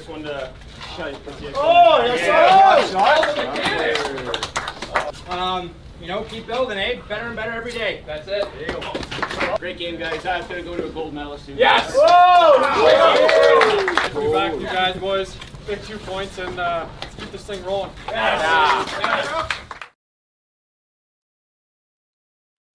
one to shut it. Oh, yes, Keep building, eh? Better and better every day. That's it. There you go. Great game, guys. That's going to go to a gold medalist soon. Yes! Whoa! We'll be back to you guys, boys. Big 2 points, and let's keep this thing rolling. Yes.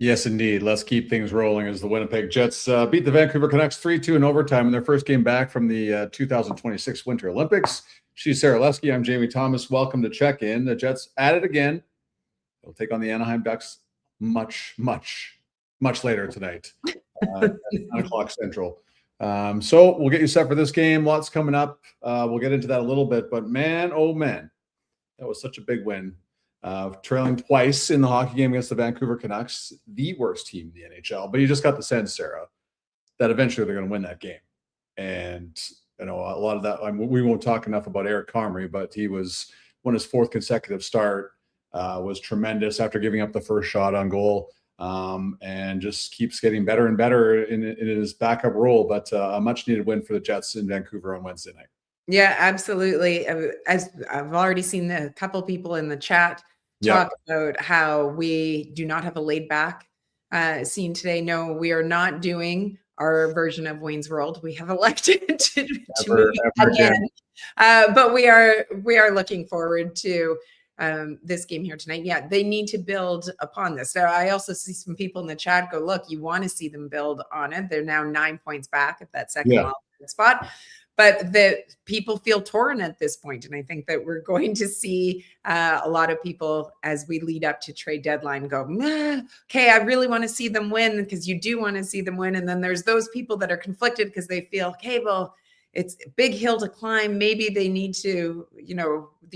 Yes, indeed. Let's keep things rolling as the Winnipeg Jets beat the Vancouver Canucks 3-2 in overtime in their first game back from the 2026 Winter Olympics. She's Sara Lesky. I'm Jamie Thomas. Welcome to Check In. The Jets at it again. They'll take on the Anaheim Ducks much later tonight at 9 o'clock Central. So we'll get you set for this game. Lots coming up. We'll get into that a little bit. But man, oh man, that was such a big win. Trailing twice in the hockey game against the Vancouver Canucks, the worst team in the NHL. But you just got the sense, Sarah, that eventually they're going to win that game. And, a lot of that, we won't talk enough about Eric Comrie, but he was, won his 4th consecutive start, was tremendous after giving up the first shot on goal, and just keeps getting better and better in his backup role. But a much-needed win for the Jets in Vancouver on Wednesday night. Yeah, absolutely. As I've already seen a couple people in the chat talk about how we do not have a laid back scene today. No, we are not doing our version of Wayne's World. We have elected to move again. But we are looking forward to this game here tonight. Yeah, they need to build upon this. So I also see some people in the chat go, look, you want to see them build on it. They're now 9 points back at that second spot. But the people feel torn at this point. And I think that we're going to see a lot of people as we lead up to trade deadline go, okay, I really want to see them win, because you do want to see them win. And then there's those people that are conflicted because they feel, okay, well, it's a big hill to climb. Maybe they need to, you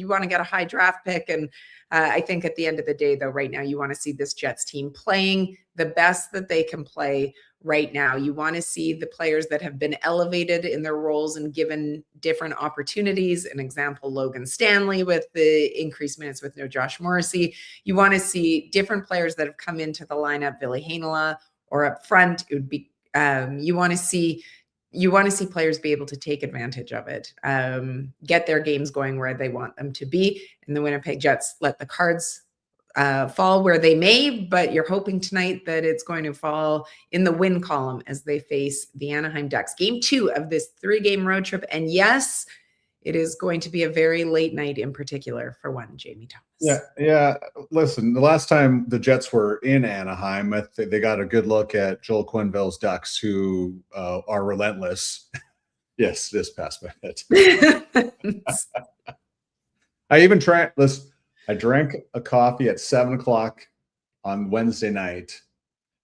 want to get a high draft pick. And I think at the end of the day, though, right now, you want to see this Jets team playing the best that they can play right now. You want to see the players that have been elevated in their roles and given different opportunities. An example, Logan Stanley with the increased minutes with no Josh Morrissey. You want to see different players that have come into the lineup, Ville Heinola, or up front. It would be you want to see players be able to take advantage of it, get their games going where they want them to be. And the Winnipeg Jets let the cards fall where they may, but you're hoping tonight that it's going to fall in the win column as they face the Anaheim Ducks. Game 2 of this 3-game road trip. And yes, it is going to be a very late night in particular for one Jamie Thomas. Yeah. Listen, the last time the Jets were in Anaheim, I think they got a good look at Joel Quenneville's Ducks, who are relentless. Yes, this past minute. I drank a coffee at 7 o'clock on Wednesday night.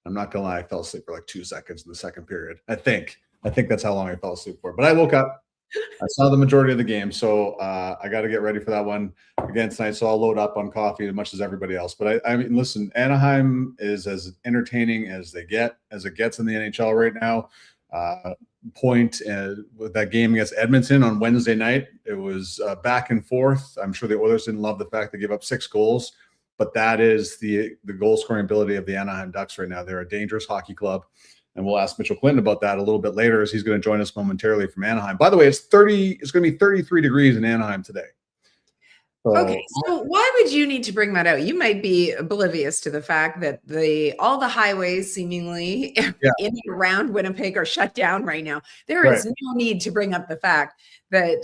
I'm not gonna lie, I fell asleep for like 2 seconds in the second period. I think that's how long I fell asleep for. But I woke up. I saw the majority of the game, so I got to get ready for that one again tonight. So I'll load up on coffee as much as everybody else. But I mean, listen, Anaheim is as entertaining as it gets in the NHL right now. With that game against Edmonton on Wednesday night, it was back and forth. I'm sure the Oilers didn't love the fact they gave up 6 goals, but that is the goal scoring ability of the Anaheim Ducks right now. They're a dangerous hockey club, and we'll ask Mitchell Clinton about that a little bit later, as he's going to join us momentarily from Anaheim. By the way, it's going to be 33 degrees in Anaheim today. Okay, so why would you need to bring that out? You might be oblivious to the fact that all the highways seemingly in and around Winnipeg are shut down right now. There is no need to bring up the fact that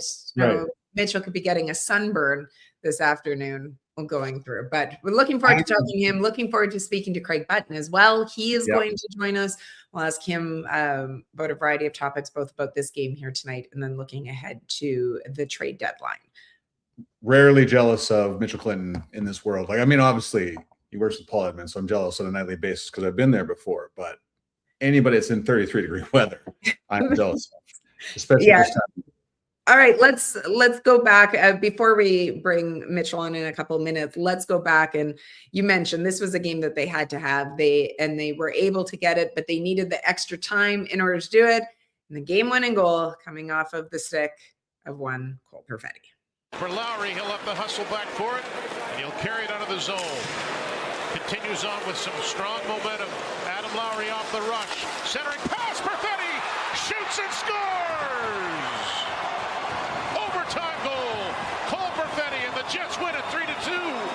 Mitchell could be getting a sunburn this afternoon going through. But we're looking forward to talking to him, looking forward to speaking to Craig Button as well. He is going to join us. We'll ask him about a variety of topics, both about this game here tonight and then looking ahead to the trade deadline. Rarely jealous of Mitchell Clinton in this world. Like, I mean, obviously he works with Paul Edmonds, so I'm jealous on a nightly basis because I've been there before. But anybody that's in 33-degree weather, I'm jealous of, especially this time. All right, let's go back before we bring Mitchell on in a couple of minutes. Let's go back, and you mentioned this was a game that they had to have. They were able to get it, but they needed the extra time in order to do it. And the game-winning goal coming off of the stick of one Cole Perfetti. For Lowry, he'll have to hustle back for it, and he'll carry it out of the zone. Continues on with some strong momentum. Adam Lowry off the rush. Centering pass, Perfetti shoots and scores! Jets win it 3-2.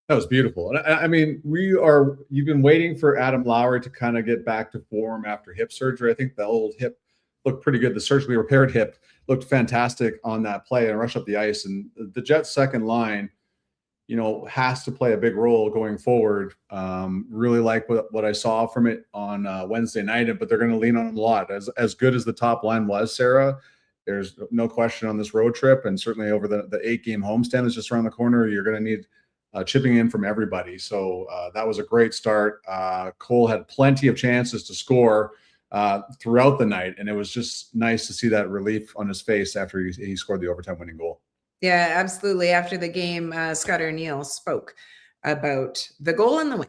That was beautiful. And I mean, you've been waiting for Adam Lowry to kind of get back to form after hip surgery. I think the old hip looked pretty good. The surgically repaired hip looked fantastic on that play and rush up the ice. And the Jets' second line, has to play a big role going forward. Really like what I saw from it on Wednesday night, but they're going to lean on him a lot. As good as the top line was, Sarah, there's no question on this road trip, and certainly over the 8-game homestand that's just around the corner, you're going to need chipping in from everybody. So that was a great start. Cole had plenty of chances to score throughout the night, and it was just nice to see that relief on his face after he scored the overtime winning goal. Yeah, absolutely. After the game, Scott O'Neill spoke about the goal and the win.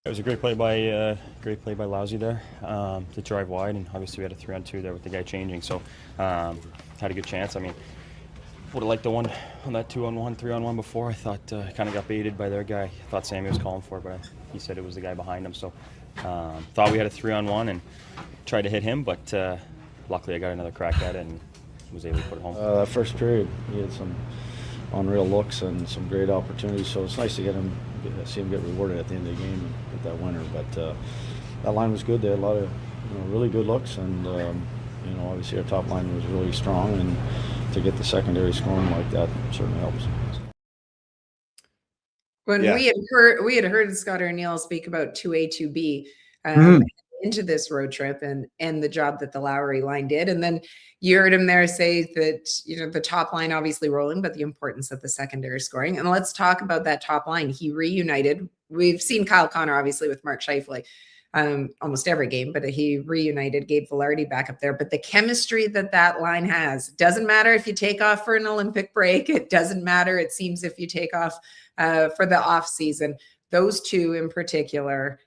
It was a great play by Lousy there to drive wide, and obviously we had a 3-on-2 there with the guy changing. So had a good chance. I mean, would have liked the one on that 2-on-1, 3-on-1 before. I thought kind of got baited by their guy. I thought Sammy was calling for it, but he said it was the guy behind him. So thought we had a 3-on-1 and tried to hit him, but luckily I got another crack at it and was able to put it home. That first period, he had some unreal looks and some great opportunities. So it's nice to see him get rewarded at the end of the game and get that winner. But that line was good. They had a lot of really good looks, and obviously our top line was really strong, and to get the secondary scoring like that certainly helps. When we had heard Scott O'Neill speak about 2A, 2B into this road trip and the job that the Lowry line did, and then you heard him there say that the top line obviously rolling, but the importance of the secondary scoring. And let's talk about that top line. He reunited. We've seen Kyle Connor obviously with Mark Scheifele almost every game, but he reunited Gabe Vilardi back up there. But the chemistry that line has, doesn't matter if you take off for an Olympic break. It doesn't matter, it seems, if you take off for the off season. Those two in particular,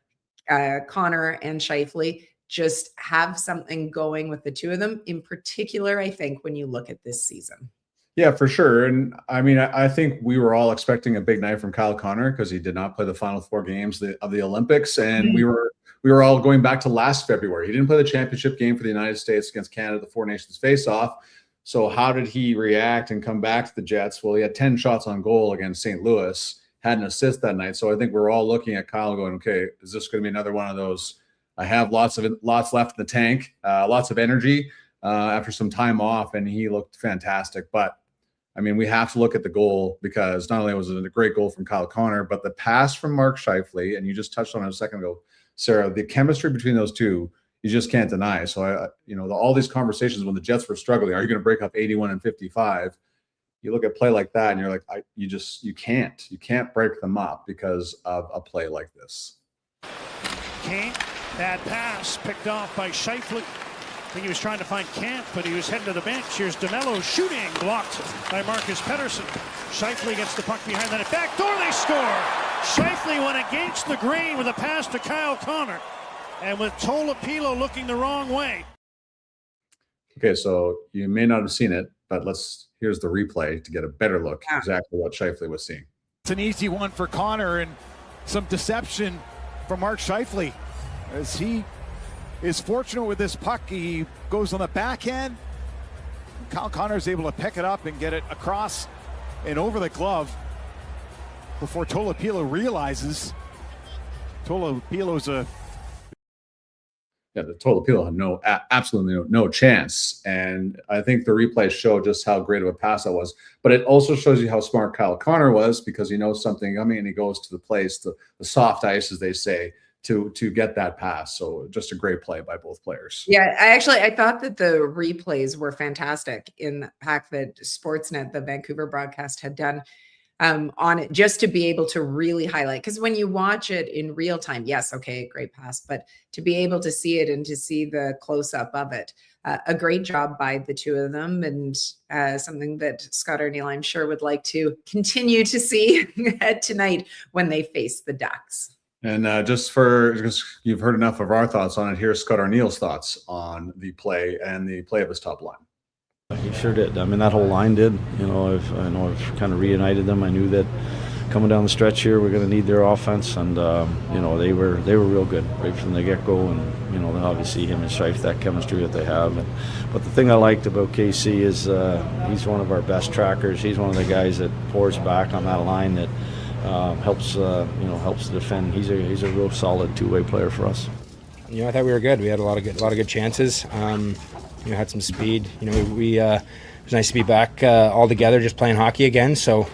Connor and Scheifele, just have something going with the two of them in particular, I think, when you look at this season. Yeah, for sure. And I mean, I think we were all expecting a big night from Kyle Connor because he did not play the final 4 games of the Olympics. And we were all going back to last February. He didn't play the championship game for the United States against Canada, the 4 Nations face-off. So how did he react and come back to the Jets? Well, he had 10 shots on goal against St. Louis, had an assist that night. So I think we're all looking at Kyle going, okay, is this going to be another one of those? I have lots left in the tank, lots of energy after some time off, and he looked fantastic. But I mean, we have to look at the goal, because not only was it a great goal from Kyle Connor, but the pass from Mark Scheifele, and you just touched on it a second ago, Sarah, the chemistry between those two, you just can't deny. So, all these conversations when the Jets were struggling, are you going to break up 81 and 55? You look at play like that and you're like, you can't break them up because of a play like this. Kane, bad pass picked off by Scheifele. I think he was trying to find Camp, but he was heading to the bench. Here's DeMello shooting, blocked by Marcus Pettersson. Scheifele gets the puck behind the net. Backdoor, they score! Scheifele went against the grain with a pass to Kyle Connor. And with Tolopilo looking the wrong way. Okay, so you may not have seen it, but here's the replay to get a better look at exactly what Scheifele was seeing. It's an easy one for Connor, and some deception from Mark Scheifele as he is fortunate with this puck. He goes on the backhand. Kyle Connor is able to pick it up and get it across and over the glove before Tolopilo realizes Tolopilo's the Tolopilo had absolutely no chance. And I think the replay showed just how great of a pass that was. But it also shows you how smart Kyle Connor was, because he knows something. I mean, he goes to the place, the soft ice, as they say, to get that pass. So just a great play by both players. Yeah, I thought that the replays were fantastic in the pack that Sportsnet, the Vancouver broadcast, had done on it, just to be able to really highlight. Because when you watch it in real time, yes, okay, great pass, but to be able to see it and to see the close up of it, a great job by the two of them, and something that Scott O'Neill, I'm sure, would like to continue to see tonight when they face the Ducks. And because you've heard enough of our thoughts on it, here's Scott O'Neill's thoughts on the play and the play of his top line. He sure did. I mean, that whole line did. I know I've kind of reunited them. I knew that coming down the stretch here, we're going to need their offense, and they were real good right from the get-go, and obviously him and Scheif, that chemistry that they have. But the thing I liked about KC is he's one of our best trackers. He's one of the guys that pours back on that line that helps defend. He's a real solid two-way player for us. I thought we were good. We had a lot of good chances. Had some speed. We it was nice to be back all together, just playing hockey again. So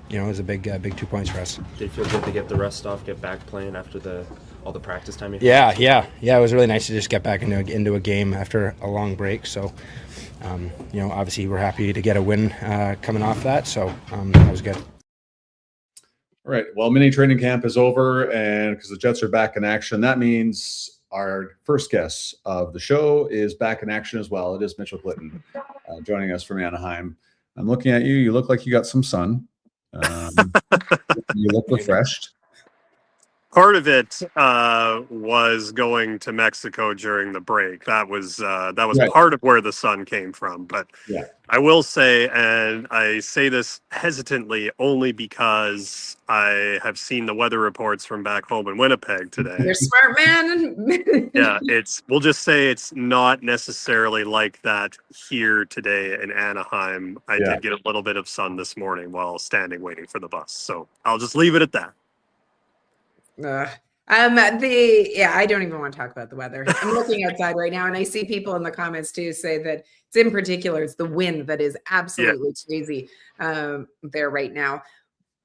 it was a big 2 points for us. Did it feel good to get the rest off, get back playing after all the practice time? Yeah. It was really nice to just get back into a game after a long break. So obviously we're happy to get a win coming off that. So that was good. All right. Well, mini training camp is over, and because the Jets are back in action, that means our first guest of the show is back in action as well. It is Mitchell Clinton joining us from Anaheim. I'm looking at you. You look like you got some sun. You look refreshed. Part of it was going to Mexico during the break. That was right. Part of where the sun came from. But yeah. I will say, and I say this hesitantly only because I have seen the weather reports from back home in Winnipeg today. You're a smart man. Yeah, we'll just say it's not necessarily like that here today in Anaheim. I did get a little bit of sun this morning while standing waiting for the bus. So I'll just leave it at that. I don't even want to talk about the weather. I'm looking outside right now, and I see people in the comments too say that it's in particular, it's the wind that is absolutely crazy there right now.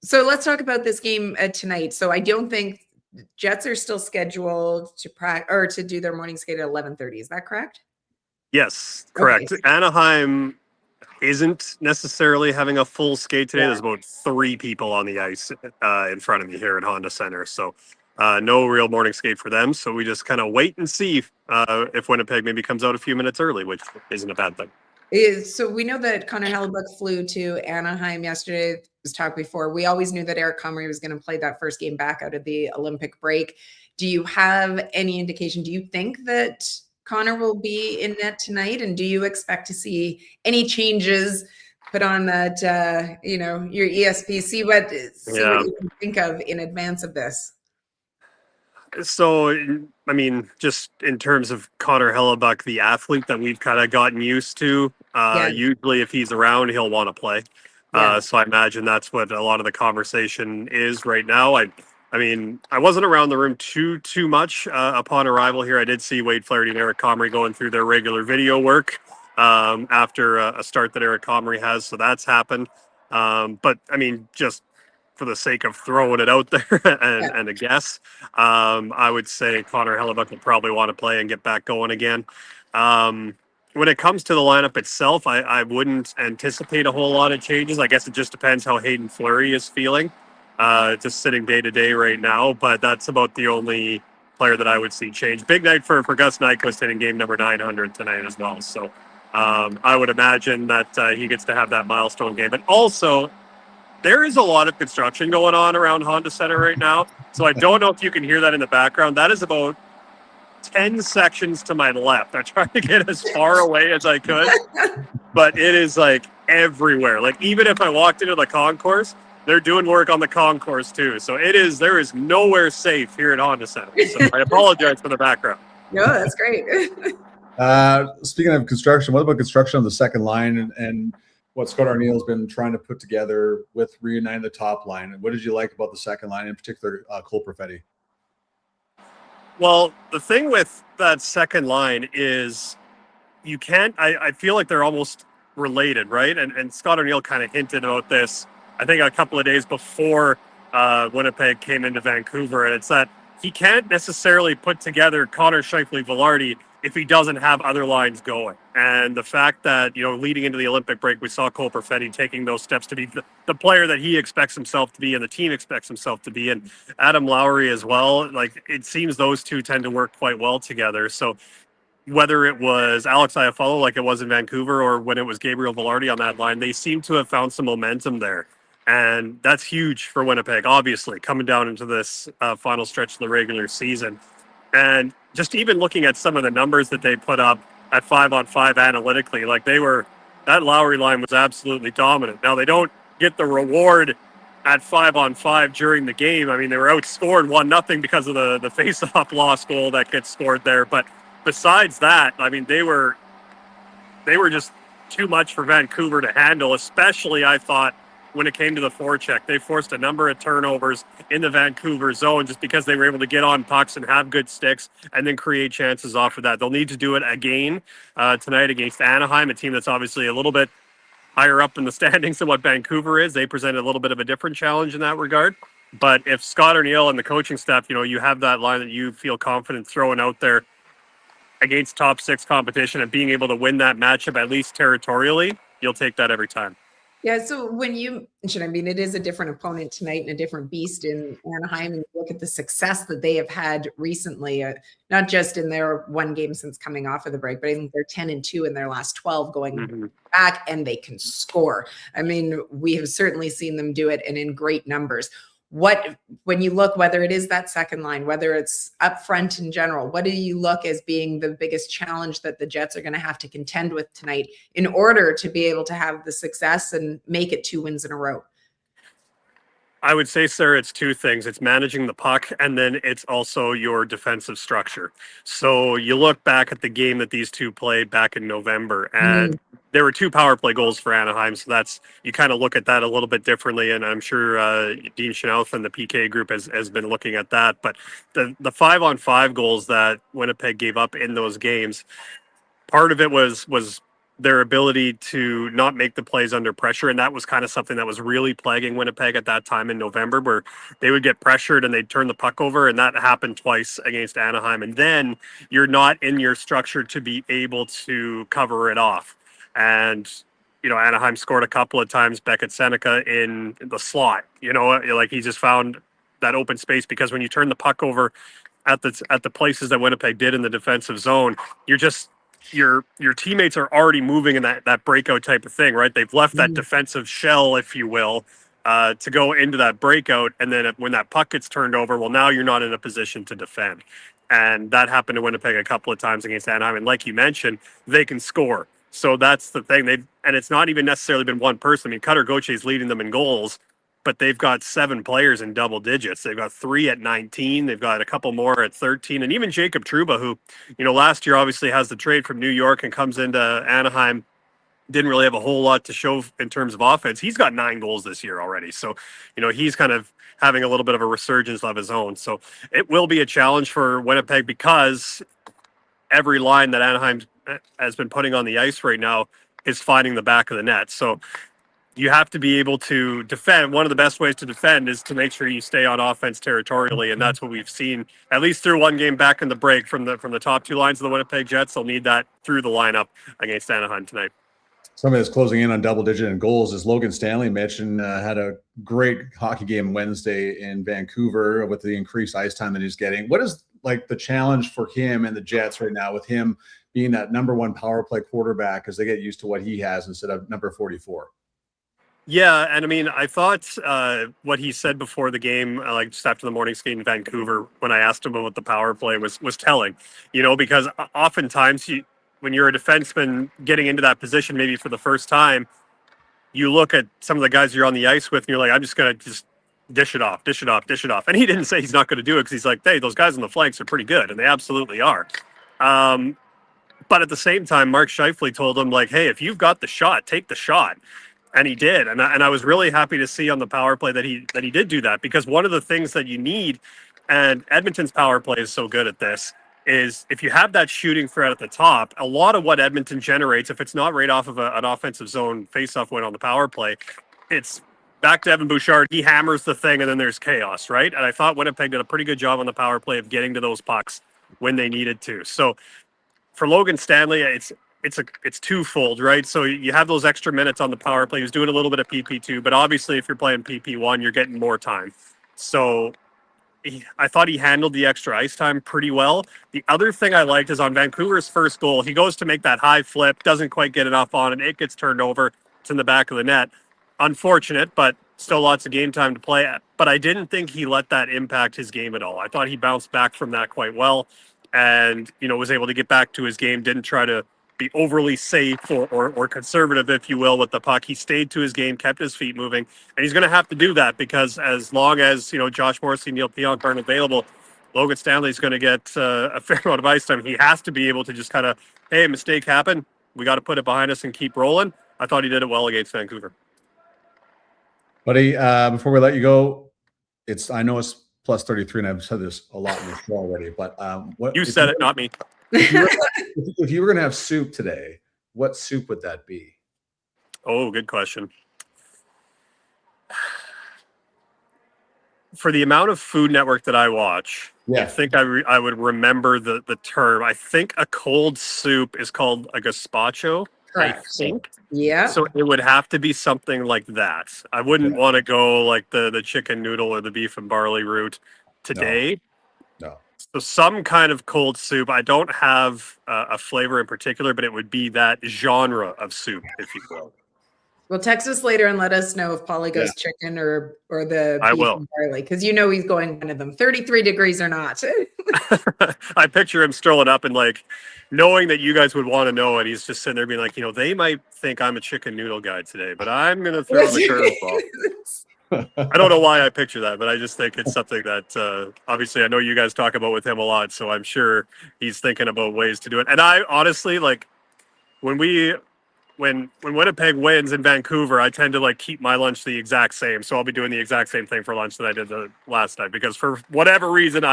So let's talk about this game tonight. So I don't think Jets are still scheduled to do their morning skate at 11:30. Is that correct? Yes, correct. Okay. Anaheim isn't necessarily having a full skate today. There's about 3 people on the ice in front of me here at Honda Center. So no real morning skate for them. So we just kind of wait and see if Winnipeg maybe comes out a few minutes early, which isn't a bad thing. So we know that Connor Hellebuyck flew to Anaheim yesterday. It was talked before. We always knew that Eric Comrie was going to play that first game back out of the Olympic break. Do you have any indication? Do you think that Connor will be in net tonight, and do you expect to see any changes put on that, your ESP? See what you can think of in advance of this. So, I mean, just in terms of Connor Hellebuyck, the athlete that we've kind of gotten used to, usually if he's around, he'll want to play. So I imagine that's what a lot of the conversation is right now. I mean, I wasn't around the room too much upon arrival here. I did see Wade Flaherty and Eric Comrie going through their regular video work after a start that Eric Comrie has. So that's happened. But, I mean, just for the sake of throwing it out there and a guess, I would say Connor Hellebuyck will probably want to play and get back going again. When it comes to the lineup itself, I wouldn't anticipate a whole lot of changes. I guess it just depends how Hayden Fleury is feeling. Just sitting day to day right now, but that's about the only player that I would see change. Big night for Gus Nyquist hitting game number 900 tonight as well. So I would imagine that he gets to have that milestone game. And also, there is a lot of construction going on around Honda Center right now. So I don't know if you can hear that in the background. That is about 10 sections to my left. I tried to get as far away as I could, but it is like everywhere. Like even if I walked into the concourse, they're doing work on the concourse too. So there is nowhere safe here at Honda Center. So I apologize for the background. No, that's great. Speaking of construction, what about construction on the second line and what Scott Arniel's been trying to put together with reuniting the top line? What did you like about the second line, in particular, Cole Perfetti? Well, the thing with that second line is you can't, I feel like they're almost related, right? And Scott Arniel kind of hinted about this, I think a couple of days before Winnipeg came into Vancouver, and it's that he can't necessarily put together Connor Scheifele-Vilardi if he doesn't have other lines going. And the fact that, leading into the Olympic break, we saw Cole Perfetti taking those steps to be the player that he expects himself to be and the team expects himself to be. And Adam Lowry as well. Like, it seems those two tend to work quite well together. So whether it was Alex Iafallo like it was in Vancouver or when it was Gabriel Vilardi on that line, they seem to have found some momentum there. And that's huge for Winnipeg, obviously, coming down into this final stretch of the regular season. And just even looking at some of the numbers that they put up at 5-on-5 analytically, like that Lowry line was absolutely dominant. Now, they don't get the reward at 5-on-5 during the game. I mean, they were outscored 1-0 because of the face-off loss goal that gets scored there. But besides that, I mean, they were just too much for Vancouver to handle, especially, I thought, when it came to the forecheck. They forced a number of turnovers in the Vancouver zone just because they were able to get on pucks and have good sticks and then create chances off of that. They'll need to do it again tonight against Anaheim, a team that's obviously a little bit higher up in the standings than what Vancouver is. They presented a little bit of a different challenge in that regard. But if Scott O'Neill and the coaching staff, you have that line that you feel confident throwing out there against top 6 competition and being able to win that matchup, at least territorially, you'll take that every time. Yeah, so when you mention, I mean, it is a different opponent tonight and a different beast in Anaheim. And look at the success that they have had recently, not just in their one game since coming off of the break, but I think they're 10-2 in their last 12 going back, and they can score. I mean, we have certainly seen them do it, and in great numbers. When you look, whether it is that second line, whether it's up front in general, what do you look as being the biggest challenge that the Jets are going to have to contend with tonight in order to be able to have the success and make it 2 wins in a row? I would say, Sarah, it's 2 things. It's managing the puck, and then it's also your defensive structure. So you look back at the game that these two played back in November, and there were 2 power play goals for Anaheim. So you kind of look at that a little bit differently, and I'm sure Dean Schnauf and the PK group has been looking at that. But the 5-on-5 goals that Winnipeg gave up in those games, part of it was their ability to not make the plays under pressure. And that was kind of something that was really plaguing Winnipeg at that time in November, where they would get pressured and they'd turn the puck over. And that happened twice against Anaheim. And then you're not in your structure to be able to cover it off. And, Anaheim scored a couple of times, Beckett Seneca in the slot, like he just found that open space, because when you turn the puck over at the places that Winnipeg did in the defensive zone, your teammates are already moving in that breakout type of thing, right? They've left that defensive shell, if you will, to go into that breakout. And then when that puck gets turned over, well, now you're not in a position to defend. And that happened to Winnipeg a couple of times against Anaheim. And like you mentioned, they can score. So that's the thing. And it's not even necessarily been one person. I mean, Cutter Gauthier is leading them in goals, but they've got 7 players in double digits. They've got 3 at 19. They've got a couple more at 13. And even Jacob Trouba, who, last year obviously has the trade from New York and comes into Anaheim, didn't really have a whole lot to show in terms of offense. He's got 9 goals this year already. So, he's kind of having a little bit of a resurgence of his own. So it will be a challenge for Winnipeg, because every line that Anaheim has been putting on the ice right now is finding the back of the net. So you have to be able to defend. One of the best ways to defend is to make sure you stay on offense territorially, and that's what we've seen, at least through one game back in the break, from the top 2 lines of the Winnipeg Jets. They'll need that through the lineup against Anaheim tonight. Somebody that's closing in on double-digit in goals is Logan Stanley. Mentioned had a great hockey game Wednesday in Vancouver with the increased ice time that he's getting. What is the challenge for him and the Jets right now, with him being that number 1 power play quarterback, as they get used to what he has instead of number 44? Yeah, and I mean, I thought what he said before the game, just after the morning skate in Vancouver, when I asked him about the power play, was telling. Because oftentimes when you're a defenseman getting into that position, maybe for the first time, you look at some of the guys you're on the ice with, and you're like, I'm just going to just dish it off. And he didn't say he's not going to do it, because he's like, hey, those guys on the flanks are pretty good, and they absolutely are. But at the same time, Mark Scheifele told him, hey, if you've got the shot, take the shot. And he did. And I was really happy to see on the power play that he did do that, because one of the things that you need, and Edmonton's power play is so good at this, is if you have that shooting threat at the top, a lot of what Edmonton generates, if it's not right off of an offensive zone face-off win on the power play, it's back to Evan Bouchard. He hammers the thing, and then there's chaos, right? And I thought Winnipeg did a pretty good job on the power play of getting to those pucks when they needed to. So for Logan Stanley, it's twofold, right? So you have those extra minutes on the power play. He was doing a little bit of PP2, but obviously if you're playing PP1, you're getting more time. So I thought he handled the extra ice time pretty well. The other thing I liked is on Vancouver's first goal, he goes to make that high flip, doesn't quite get enough on it. It gets turned over. It's in the back of the net. Unfortunate, but still lots of game time to play. But I didn't think he let that impact his game at all. I thought he bounced back from that quite well, and was able to get back to his game. Didn't try to be overly safe or conservative, if you will, with the puck. He stayed to his game, kept his feet moving, and he's going to have to do that because as long as, Josh Morrissey, Neil Pionk aren't available, Logan Stanley's going to get a fair amount of ice time. He has to be able to just kind of, hey, mistake happened. We got to put it behind us and keep rolling. I thought he did it well against Vancouver. Buddy, before we let you go, I know it's plus 33, and I've said this a lot in the show already, but what you said it, not me. If you were going to have soup today, what soup would that be? Oh, good question. For the amount of Food Network that I watch, I think I would remember the term. I think a cold soup is called a gazpacho. Correct. I think. Yeah. So it would have to be something like that. I wouldn't want to go like the chicken noodle or the beef and barley route today. No. So some kind of cold soup. I don't have a flavor in particular, but it would be that genre of soup, if you will. Well, text us later and let us know if Paulie goes chicken or the I beef will. and barley, because he's going one of them, 33 degrees or not. I picture him strolling up and knowing that you guys would want to know, and he's just sitting there being like, they might think I'm a chicken noodle guy today, but I'm going to throw the curveball. I don't know why I picture that, but I just think it's something that obviously I know you guys talk about with him a lot, so I'm sure he's thinking about ways to do it. And I honestly, when Winnipeg wins in Vancouver, I tend to keep my lunch the exact same. So I'll be doing the exact same thing for lunch that I did the last night, because for whatever reason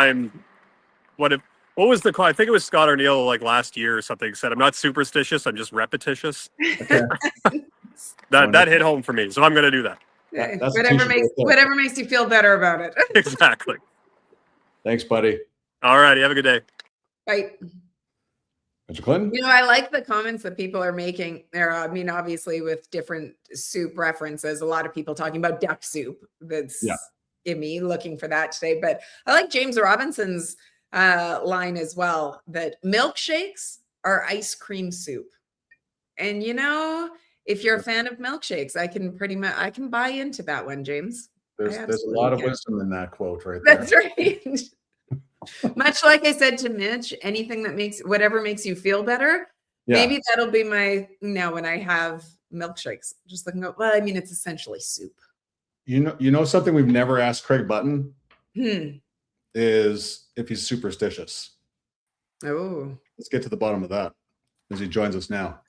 what was the call? I think it was Scott O'Neill last year or something said, I'm not superstitious, I'm just repetitious. Okay. that hit home for me. So I'm going to do that. Whatever makes you feel better about it. Exactly. Thanks, buddy. All right. Have a good day. Bye. Mr. Clinton? I like the comments that people are making there. I mean, obviously with different soup references, a lot of people talking about duck soup. That's me looking for that today. But I like James Robinson's line as well, that milkshakes are ice cream soup. And if you're a fan of milkshakes, I can buy into that one, James. There's a lot of wisdom in that quote right there. That's right. Much like I said to Mitch, anything that whatever makes you feel better, maybe that'll be my when I have milkshakes. Just looking at, it's essentially soup. Something we've never asked Craig Button is if he's superstitious. Oh, let's get to the bottom of that as he joins us now.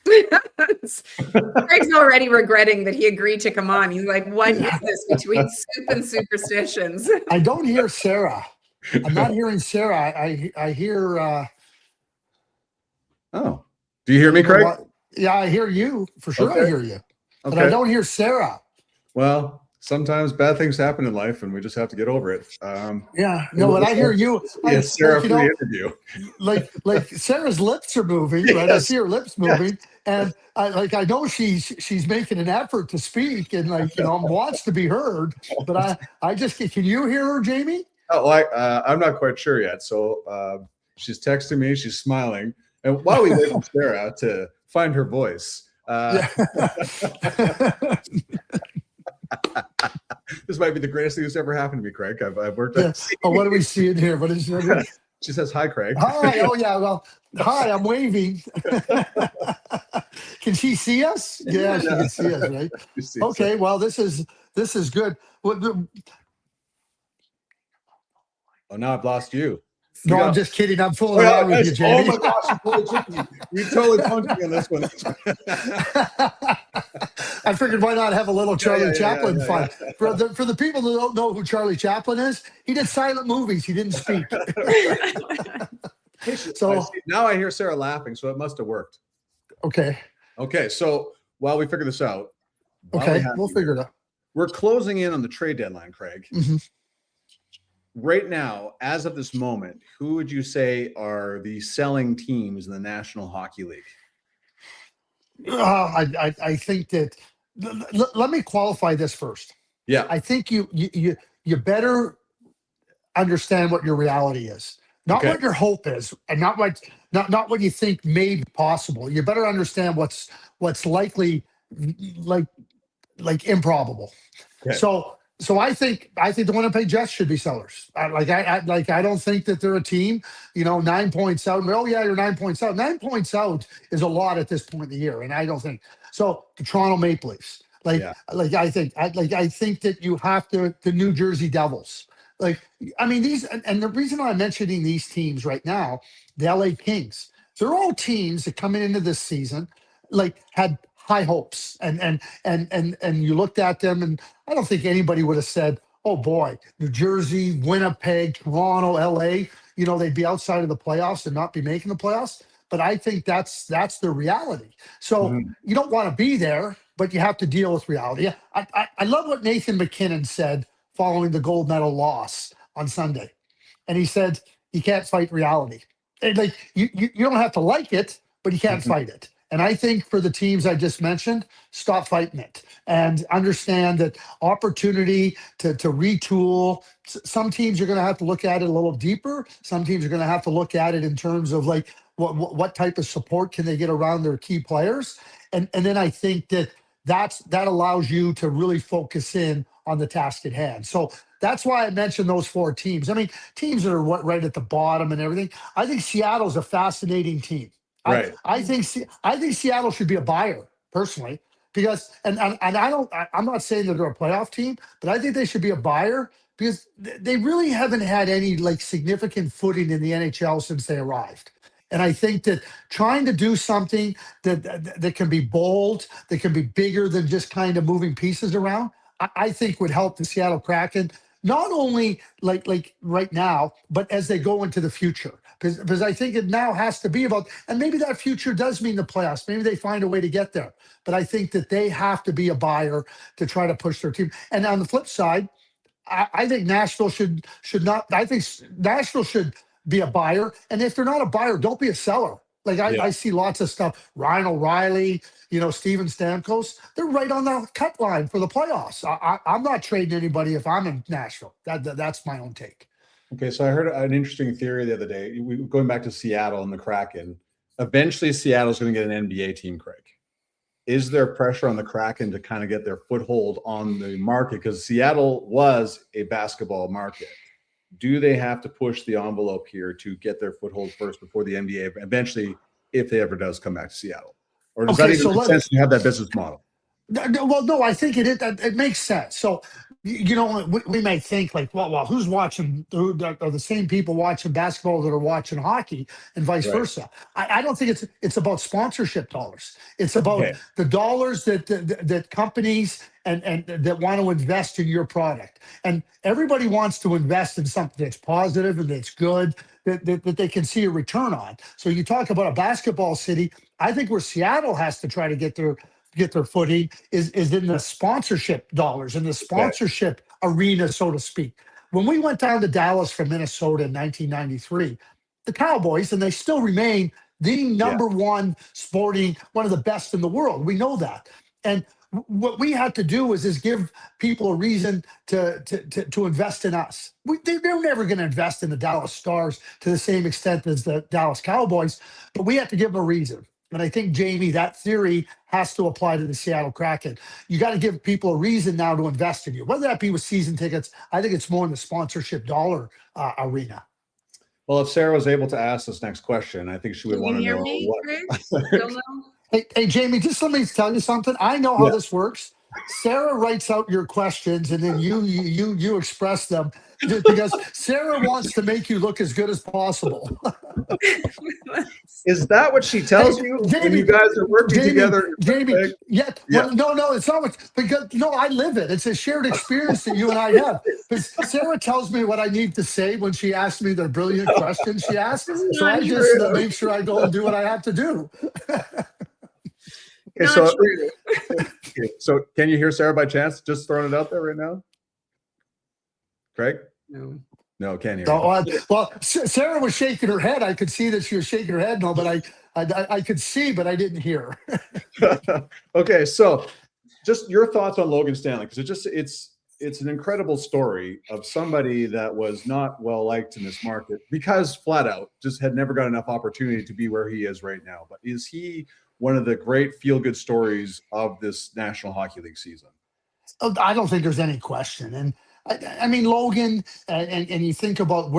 Craig's already regretting that he agreed to come on. He's like, what is this between soup and superstitions? I don't hear Sarah. I'm not hearing Sarah. I hear. Oh, do you hear me, Craig? Yeah, I hear you for sure. Okay. I hear you, but I don't hear Sarah. Well, sometimes bad things happen in life, and we just have to get over it. But I hear you. Yes, Sarah, for the interview. Like Sarah's lips are moving, right? Yes. I see her lips moving, and I know she's making an effort to speak and wants to be heard. But I just can you hear her, Jamie? Oh, I'm not quite sure yet. So she's texting me. She's smiling. And while we wait for Sarah to find her voice, this might be the greatest thing that's ever happened to me, Craig. I've worked on. What do we see in here? What is it? She says, "Hi, Craig." Hi. Oh yeah. Well, hi. I'm waving. Can she see us? Yeah, she can see us, right? Okay. Well, this is good. Oh, now I've lost you. No, I'm just kidding. I'm fooling around with you, Jamie. Oh my gosh, you totally punked me on this one. I figured why not have a little Charlie Chaplin fun. For the people that don't know who Charlie Chaplin is, he did silent movies. He didn't speak. So now I hear Sarah laughing, so it must have worked. Okay. So while we figure this out, we'll figure it out. We're closing in on the trade deadline, Craig. Mm-hmm. Right now, as of this moment, who would you say are the selling teams in the National Hockey League? I think that. Let me qualify this first. Yeah, I think you better understand what your reality is, not what your hope is, and not what you think may be possible. You better understand what's likely, like improbable. Okay. So I think the Winnipeg Jets should be sellers. I don't think that they're a team, 9 points out. Oh yeah, you're 9 points out. 9 points out is a lot at this point in the year, and I don't think so. The Toronto Maple Leafs, I think that you have to. The New Jersey Devils, these, and the reason I'm mentioning these teams right now, the LA Kings, they're all teams that coming into this season, had high hopes, and you looked at them, and I don't think anybody would have said, oh boy, New Jersey, Winnipeg, Toronto, LA, they'd be outside of the playoffs and not be making the playoffs. But I think that's the reality. So you don't want to be there, but you have to deal with reality. I love what Nathan McKinnon said following the gold medal loss on Sunday. And he said, you can't fight reality. And you don't have to like it, but you can't fight it. And I think for the teams I just mentioned, stop fighting it and understand that opportunity to retool. Some teams are going to have to look at it a little deeper. Some teams are going to have to look at it in terms of what type of support can they get around their key players. And then I think that allows you to really focus in on the task at hand. So that's why I mentioned those 4 teams. Teams that are right at the bottom and everything. I think Seattle's a fascinating team. Right. I think Seattle should be a buyer personally, because I'm not saying that they're a playoff team, but I think they should be a buyer because they really haven't had any significant footing in the NHL since they arrived. And I think that trying to do something that can be bold, that can be bigger than just kind of moving pieces around, I think would help the Seattle Kraken, not only right now, but as they go into the future. Because I think it now has to be about, and maybe that future does mean the playoffs. Maybe they find a way to get there. But I think that they have to be a buyer to try to push their team. And on the flip side, I think Nashville should not. I think Nashville should be a buyer. And if they're not a buyer, don't be a seller. I see lots of stuff. Ryan O'Reilly, Steven Stamkos, they're right on the cut line for the playoffs. I'm not trading anybody if I'm in Nashville. That's my own take. Okay, so I heard an interesting theory the other day. Going back to Seattle and the Kraken, eventually Seattle's going to get an NBA team, Craig. Is there pressure on the Kraken to kind of get their foothold on the market? Because Seattle was a basketball market. Do they have to push the envelope here to get their foothold first before the NBA eventually, if they ever does come back to Seattle? Or does that even make sense to have that business model? Well, no, I think it makes sense. So, we may think well, who's watching? Are the same people watching basketball that are watching hockey, and vice versa? I don't think it's about sponsorship dollars. It's about the dollars that companies and that want to invest in your product. And everybody wants to invest in something that's positive and that's good, that they can see a return on. So you talk about a basketball city. I think where Seattle has to try to get their footing is in the sponsorship dollars, in the sponsorship arena, so to speak. When we went down to Dallas from Minnesota in 1993, the Cowboys, and they still remain the number one one of the best in the world. We know that. And what we had to do is give people a reason to invest in us. They're never going to invest in the Dallas Stars to the same extent as the Dallas Cowboys, but we have to give them a reason. And I think, Jamie, that theory has to apply to the Seattle Kraken. You got to give people a reason now to invest in you, whether that be with season tickets. I think it's more in the sponsorship dollar arena. Well, if Sarah was able to ask this next question, I think she would want to know what. Hey, Jamie, just let me tell you something. I know how this works. Sarah writes out your questions, and then you express them, because Sarah wants to make you look as good as possible. Is that what she tells you when you guys are working together? Jamie, well, no, it's not because I live it. It's a shared experience that you and I have. Because Sarah tells me what I need to say when she asks me the brilliant questions she asks. So I just make sure I go and do what I have to do. So can you hear Sarah by chance? Just throwing it out there right now. Craig? No, can't hear. Well, Sarah was shaking her head. I could see that she was shaking her head. No, but I could see, but I didn't hear. Okay, so just your thoughts on Logan Stanley, because it's an incredible story of somebody that was not well liked in this market because flat out just had never got enough opportunity to be where he is right now. But is he one of the great feel-good stories of this National Hockey League season? I don't think there's any question. And I mean, Logan, and you think about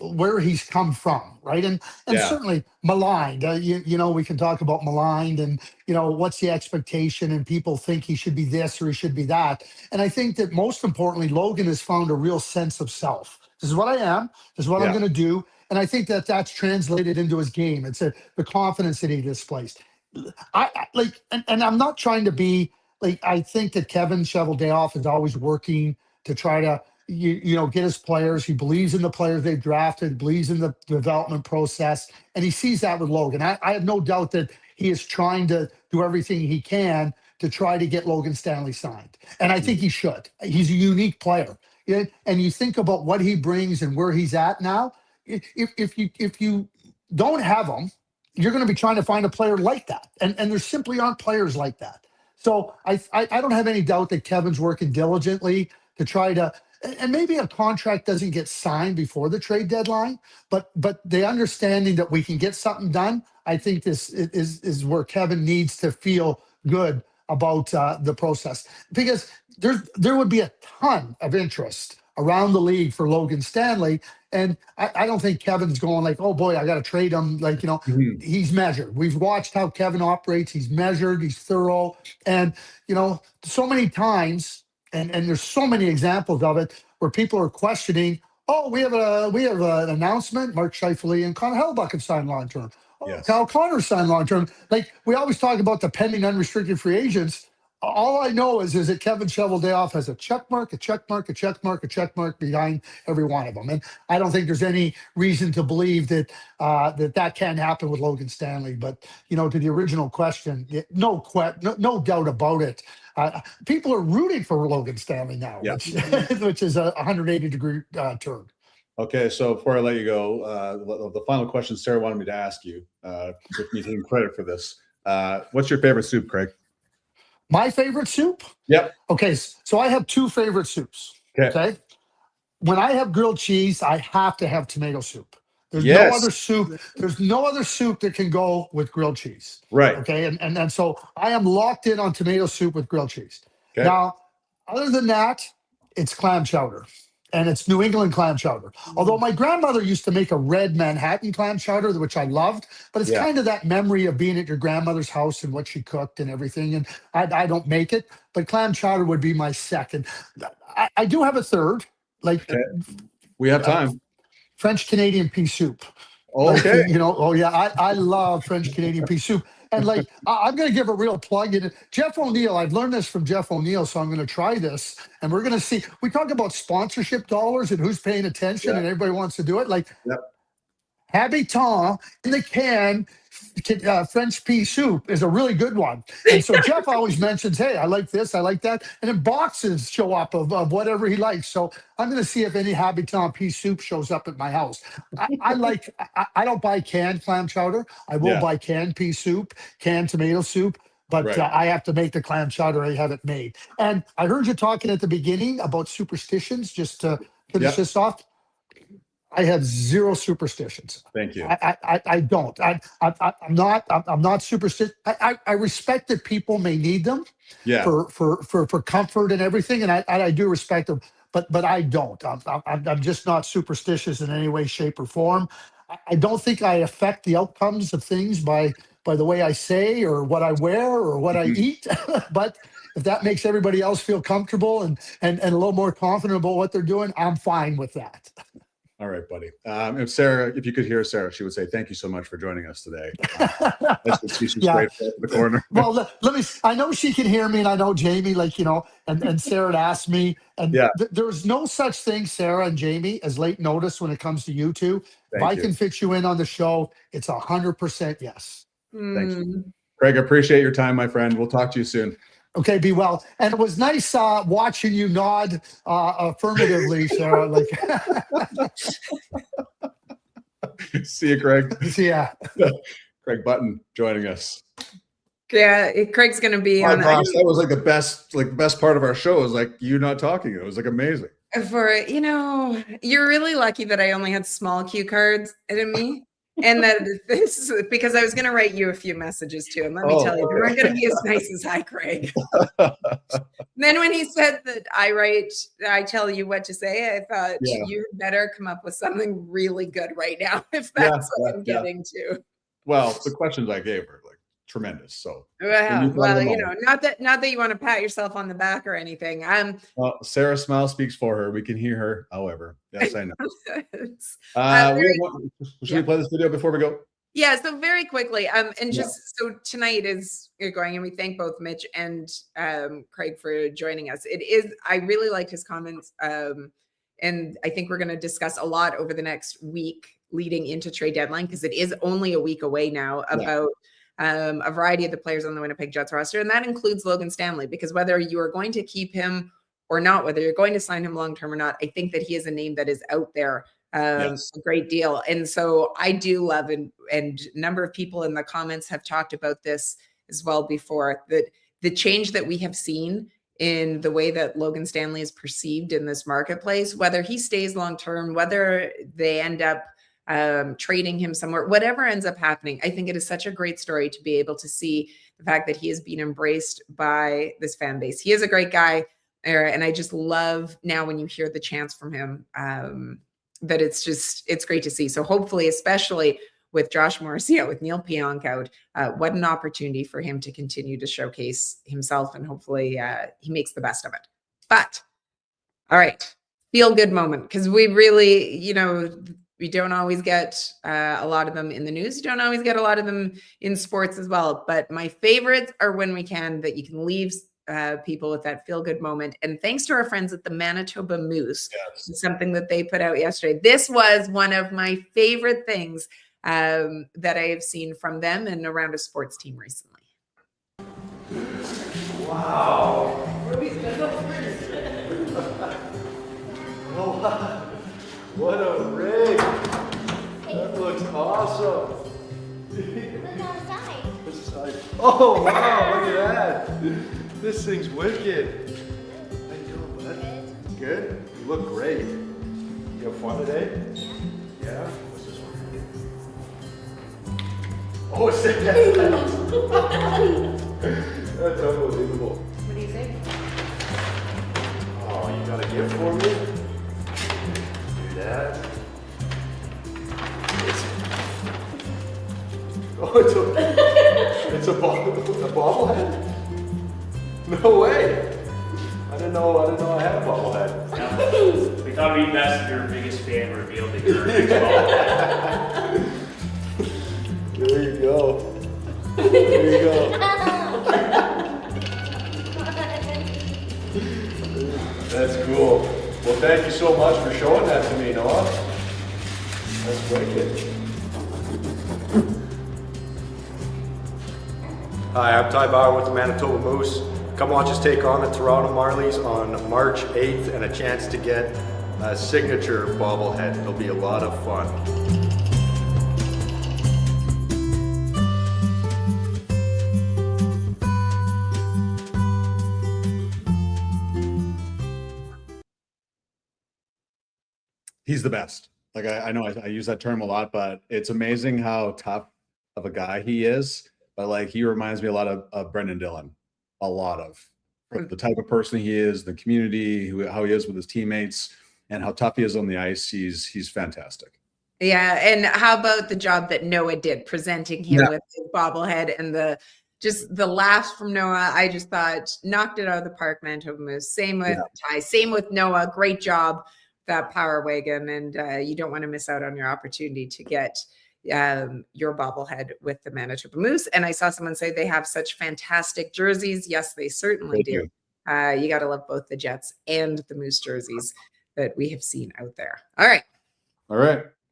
where he's come from, right? And certainly maligned. You know, we can talk about maligned, and you know, what's the expectation, and people think he should be this or he should be that. And I think that most importantly, Logan has found a real sense of self. This is what I am. This is what I'm going to do. And I think that that's translated into his game. It's the confidence that he displays. I like, and I'm not trying to be like, I think that Kevin Cheveldayoff is always working to try to, you know, get his players. He believes in the players they've drafted, believes in the development process, and he sees that with Logan. I have no doubt that he is trying to do everything he can to try to get Logan Stanley signed. And I think he should. He's a unique player. And you think about what he brings and where he's at now. If you don't have him, you're going to be trying to find a player like that. And there simply aren't players like that. So I don't have any doubt that Kevin's working diligently to try to, and maybe a contract doesn't get signed before the trade deadline, but the understanding that we can get something done, I think this is where Kevin needs to feel good about the process, because there would be a ton of interest around the league for Logan Stanley. And I don't think Kevin's going like, oh boy, I got to trade him. Like, you know, he's measured. We've watched how Kevin operates. He's measured, he's thorough. And, you know, so many times, and there's so many examples of it where people are questioning, oh, we have an announcement. Mark Scheifele and Connor Hellebuyck have signed long-term. Oh, Kyle Connor signed long-term. Like, we always talk about the pending unrestricted free agents. All I know is that Kevin Cheveldayoff has a check mark, a check mark, a check mark, a check mark behind every one of them. And I don't think there's any reason to believe that that can't happen with Logan Stanley. But, you know, to the original question, no doubt about it. People are rooting for Logan Stanley now, which is a 180-degree turn. Okay, so before I let you go, the final question Sarah wanted me to ask you, with me taking credit for this. What's your favorite soup, Craig? My favorite soup? Yep. Okay, so I have two favorite soups. Okay. When I have grilled cheese, I have to have tomato soup. There's no other soup. There's no other soup that can go with grilled cheese. Right. Okay. And so I am locked in on tomato soup with grilled cheese. Okay. Now, other than that, it's clam chowder. And it's New England clam chowder. Although my grandmother used to make a red Manhattan clam chowder, which I loved, but it's kind of that memory of being at your grandmother's house and what she cooked and everything. And I don't make it, but clam chowder would be my second. I do have a third. Like, we have time. French Canadian pea soup. Okay. Like, you know, oh yeah, I love French Canadian pea soup. And like, I'm going to give a real plug in. Jeff O'Neill, I've learned this from Jeff O'Neill, so I'm going to try this. And we're going to see, we talk about sponsorship dollars and who's paying attention and everybody wants to do it. Like, Habitant in the can, French pea soup is a really good one. And so Jeff always mentions, hey, I like this, I like that. And then boxes show up of whatever he likes. So I'm going to see if any Habitant pea soup shows up at my house. I don't buy canned clam chowder. I will buy canned pea soup, canned tomato soup. But I have to make the clam chowder. I have it made. And I heard you talking at the beginning about superstitions, just to finish this off. I have zero superstitions. Thank you. I don't. I'm not superstitious. I respect that people may need them for comfort and everything, and I do respect them. But I don't. I'm just not superstitious in any way, shape, or form. I don't think I affect the outcomes of things by the way I say or what I wear or what I eat. But if that makes everybody else feel comfortable and a little more confident about what they're doing, I'm fine with that. All right, buddy. If you could hear Sarah, she would say, thank you so much for joining us today. That's what she's straight from the corner. Well, let me, I know she can hear me, and I know Jamie, like, you know, and Sarah had asked me, and there's no such thing, Sarah and Jamie, as late notice when it comes to you two. If I can fit you in on the show, it's 100% yes. Thank you. Craig, appreciate your time, my friend. We'll talk to you soon. Okay, be well. And it was nice watching you nod affirmatively, Sarah. Like, see you, Craig. See ya. Craig Button joining us. Yeah, Craig's going to be my on. Gosh, that was like the best part of our show was like you not talking. It was like amazing. For, you know, you're really lucky that I only had small cue cards in me. And that this is because I was going to write you a few messages too. And let me tell you, they weren't going to be as nice as hi, Craig. Then when he said that I tell you what to say, I thought you better come up with something really good right now if that's what I'm getting to. Well, the questions I gave are like tremendous. So well, you know, not that you want to pat yourself on the back or anything. Well, Sarah's smile speaks for her. We can hear her. However, yes, I know. Should we play this video before we go? Yeah, so very quickly, and just so tonight is going, and we thank both Mitch and Craig for joining us. I really liked his comments, and I think we're going to discuss a lot over the next week leading into trade deadline, because it is only a week away now, about a variety of the players on the Winnipeg Jets roster, and that includes Logan Stanley, because whether you are going to keep him or not, whether you're going to sign him long-term or not, I think that he is a name that is out there a great deal. And so I do love, and a number of people in the comments have talked about this as well before, that the change that we have seen in the way that Logan Stanley is perceived in this marketplace, whether he stays long-term, whether they end up trading him somewhere, whatever ends up happening, I think it is such a great story to be able to see the fact that he has been embraced by this fan base. He is a great guy. And I just love now when you hear the chants from him, that it's great to see. So hopefully, especially with Josh Morrissey out, with Neil Pionk out, what an opportunity for him to continue to showcase himself, and hopefully he makes the best of it. But all right, feel good moment, because we really, you know, we don't always get a lot of them in the news. You don't always get a lot of them in sports as well. But my favorites are when we can, that you can leave people with that feel-good moment. And thanks to our friends at the Manitoba Moose, something that they put out yesterday. This was one of my favorite things that I have seen from them and around a sports team recently. Wow. Oh, wow. What a rig. That looks awesome. Look outside. Oh, wow, look at that. This thing's wicked. How you doing, bud? Good? You look great. You have fun today? Yeah? What's this one? Oh, it's that. That's unbelievable. What do you think? Oh, you got a gift for me? Do that. It's a bobblehead? No way! I didn't know I had a bobblehead. We thought it'd be best if your biggest fan revealed that you're a bobblehead. There you go. There you go. That's cool. Well, thank you so much for showing that to me, Noah. That's wicked. Hi, I'm Ty Bauer with the Manitoba Moose. Come watch us take on the Toronto Marlies on March 8th, and a chance to get a signature bobblehead. It'll be a lot of fun. He's the best. Like I know I use that term a lot, but it's amazing how tough of a guy he is. But like he reminds me a lot of Brendan Dillon, a lot of the type of person he is, the community, how he is with his teammates, and how tough he is on the ice. He's fantastic. Yeah, and how about the job that Noah did presenting him with his bobblehead, and the laughs from Noah? I just thought knocked it out of the park, Manitoba Moose. Same with Ty, same with Noah. Great job, that power wagon, and you don't want to miss out on your opportunity to get your bobblehead with the Manitoba Moose. And I saw someone say they have such fantastic jerseys. Yes, they certainly do. You got to love both the Jets and the Moose jerseys that we have seen out there. All right.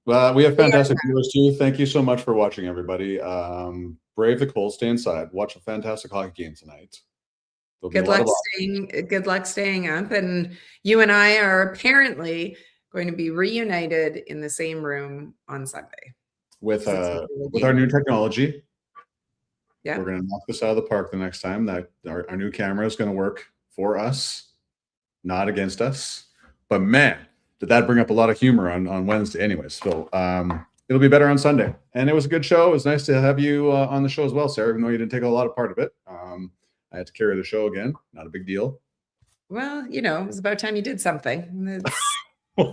Well, we have fantastic viewers too. Thank you so much for watching, everybody. Brave the cold, stay inside. Watch a fantastic hockey game tonight. Good luck staying up. And you and I are apparently going to be reunited in the same room on Sunday. With our new technology. Yeah. We're going to knock this out of the park the next time. That our new camera is going to work for us, not against us. But man, did that bring up a lot of humor on Wednesday anyways. So it'll be better on Sunday. And it was a good show. It was nice to have you on the show as well, Sarah, even though you didn't take a lot of part of it. I had to carry the show again. Not a big deal. Well, you know, it was about time you did something. You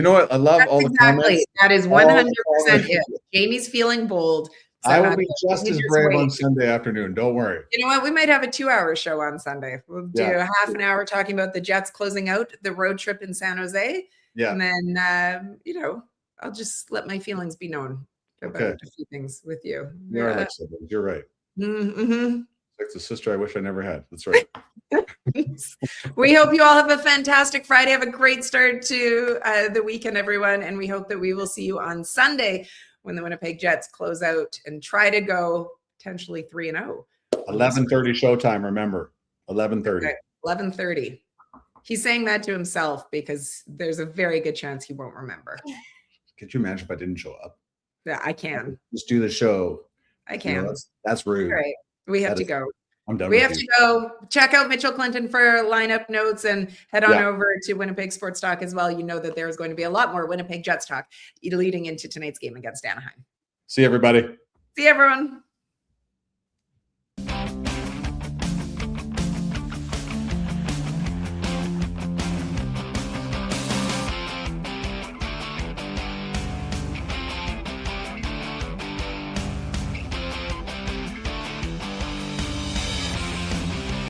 know what? I love all the comments. That is 100% it. Jamie's feeling bold. So I will be just as brave on Sunday afternoon. Don't worry. You know what? We might have a 2-hour show on Sunday. We'll do a half an hour talking about the Jets closing out the road trip in San Jose. Yeah. And then, you know, I'll just let my feelings be known about a few things with you. You're right. Siblings. You're right. Mm-hmm. Like the sister I wish I never had. That's right. We hope you all have a fantastic Friday. Have a great start to the weekend, everyone. And we hope that we will see you on Sunday when the Winnipeg Jets close out and try to go potentially 3-0. 11:30 showtime. Remember, 11:30. Okay, 11:30. He's saying that to himself because there's a very good chance he won't remember. Could you imagine if I didn't show up? Yeah, I can. Just do the show. I can. You know, that's rude. All right. We have to go. I'm done. We have to go. Check out Mitchell Clinton for lineup notes and head on over to Winnipeg Sports Talk as well. You know that there's going to be a lot more Winnipeg Jets talk leading into tonight's game against Anaheim. See everybody. See everyone.